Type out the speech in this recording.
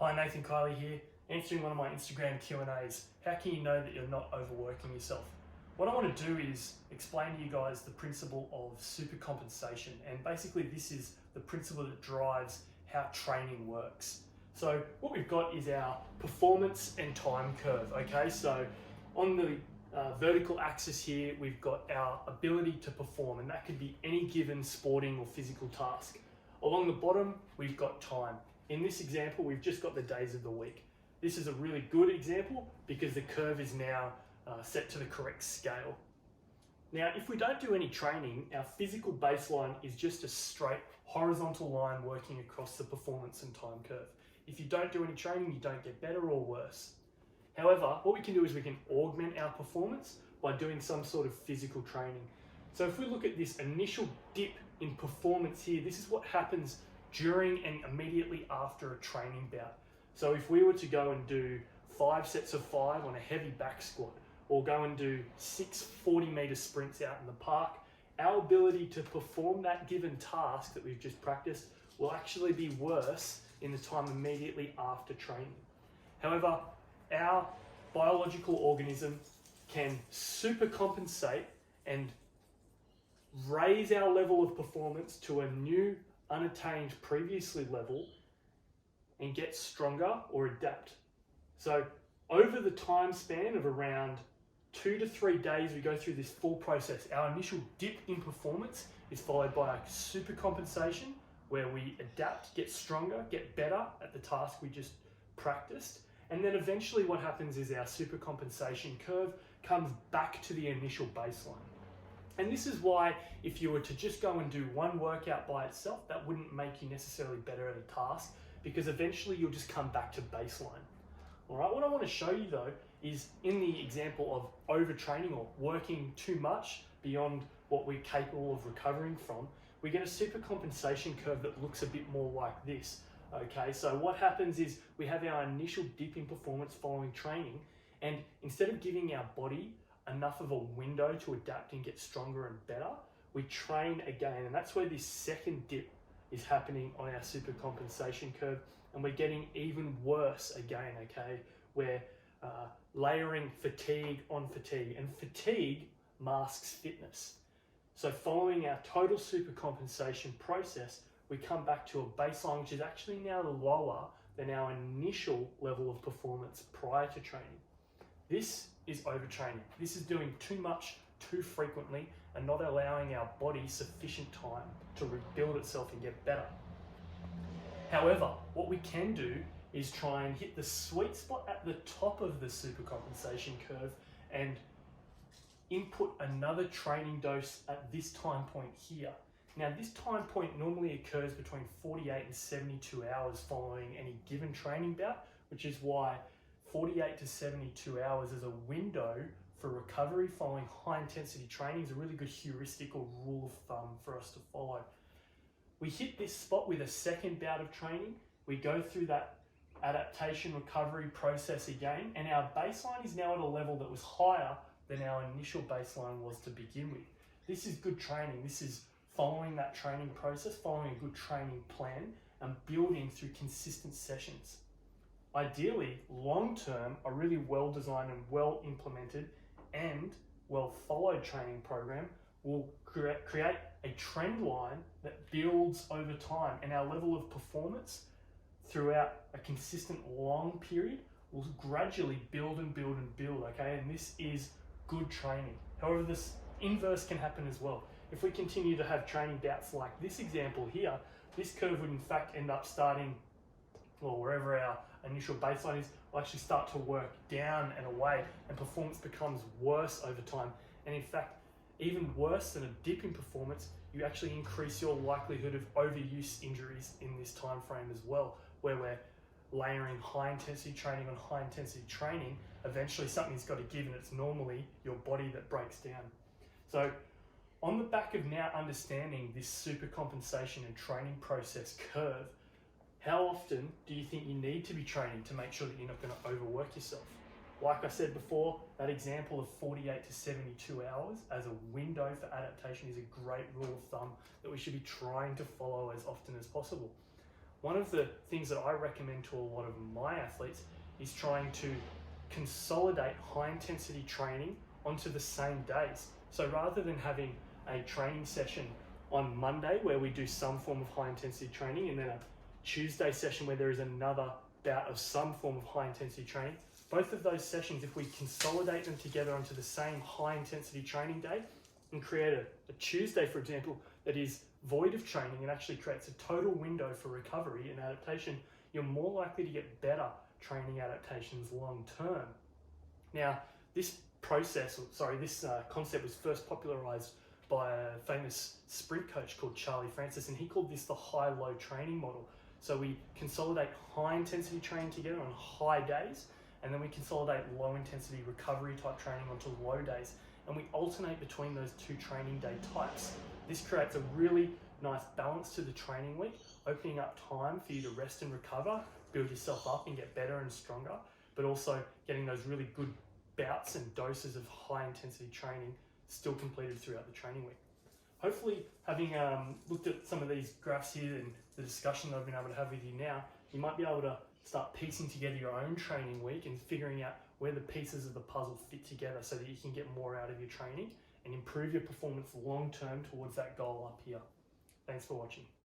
Hi, Nathan Kiley here, answering one of my Instagram Q&As. How can you know that you're not overworking yourself? What I want to do is explain to you guys the principle of supercompensation, and basically this is the principle that drives how training works. So what we've got is our performance and time curve, okay? So on the vertical axis here, we've got our ability to perform, and that could be any given sporting or physical task. Along the bottom, we've got time. In this example, we've just got the days of the week. This is a really good example because the curve is now set to the correct scale. Now, if we don't do any training, our physical baseline is just a straight horizontal line working across the performance and time curve. If you don't do any training, you don't get better or worse. However, what we can do is we can augment our performance by doing some sort of physical training. So if we look at this initial dip in performance here, this is what happens during and immediately after a training bout. So if we were to go and do 5 sets of 5 on a heavy back squat, or go and do 6 40-meter sprints out in the park, our ability to perform that given task that we've just practiced will actually be worse in the time immediately after training. However, our biological organism can supercompensate and raise our level of performance to a new unattained previously level and get stronger or adapt. So over the time span of around 2 to 3 days, we go through this full process. Our initial dip in performance is followed by a supercompensation where we adapt, get stronger, get better at the task we just practiced. And then eventually what happens is our supercompensation curve comes back to the initial baseline. And this is why if you were to just go and do one workout by itself, that wouldn't make you necessarily better at a task, because eventually you'll just come back to baseline. All right, what I want to show you though is in the example of overtraining or working too much beyond what we're capable of recovering from, we get a supercompensation curve that looks a bit more like this. Okay, so what happens is we have our initial dip in performance following training, and instead of giving our body enough of a window to adapt and get stronger and better, we train again, and that's where this second dip is happening on our supercompensation curve, and we're getting even worse again, okay? We're layering fatigue on fatigue, and fatigue masks fitness. So following our total supercompensation process, we come back to a baseline which is actually now lower than our initial level of performance prior to training. This is overtraining. This is doing too much too frequently and not allowing our body sufficient time to rebuild itself and get better. However, what we can do is try and hit the sweet spot at the top of the supercompensation curve and input another training dose at this time point here. Now, this time point normally occurs between 48 and 72 hours following any given training bout, which is why 48 to 72 hours as a window for recovery following high intensity training is a really good heuristic or rule of thumb for us to follow. We hit this spot with a second bout of training. We go through that adaptation recovery process again, and our baseline is now at a level that was higher than our initial baseline was to begin with. This is good training. This is following that training process, following a good training plan, and building through consistent sessions. Ideally, long-term, a really well-designed and well-implemented and well-followed training program will create a trend line that builds over time, and our level of performance throughout a consistent long period will gradually build and build and build, okay? And this is good training. However, this inverse can happen as well. If we continue to have training bouts like this example here, this curve would in fact end up starting, well, wherever our initial baseline is, will actually start to work down and away, and performance becomes worse over time. And in fact, even worse than a dip in performance, you actually increase your likelihood of overuse injuries in this time frame as well, where we're layering high intensity training on high intensity training. Eventually something's got to give, and it's normally your body that breaks down. So on the back of now understanding this supercompensation and training process curve, how often do you think you need to be training to make sure that you're not going to overwork yourself? Like I said before, that example of 48 to 72 hours as a window for adaptation is a great rule of thumb that we should be trying to follow as often as possible. one of the things that I recommend to a lot of my athletes is trying to consolidate high intensity training onto the same days. So rather than having a training session on Monday where we do some form of high intensity training, and then a Tuesday session where there is another bout of some form of high intensity training, both of those sessions, if we consolidate them together onto the same high intensity training day and create a Tuesday, for example, that is void of training and actually creates a total window for recovery and adaptation, you're more likely to get better training adaptations long term. Now, this concept was first popularized by a famous sprint coach called Charlie Francis, and he called this the high-low training model. So we consolidate high intensity training together on high days, and then we consolidate low intensity recovery type training onto low days, and we alternate between those two training day types. This creates a really nice balance to the training week, opening up time for you to rest and recover, build yourself up and get better and stronger, but also getting those really good bouts and doses of high intensity training still completed throughout the training week. Hopefully, having looked at some of these graphs here and the discussion that I've been able to have with you now, you might be able to start piecing together your own training week and figuring out where the pieces of the puzzle fit together so that you can get more out of your training and improve your performance long term towards that goal up here. Thanks for watching.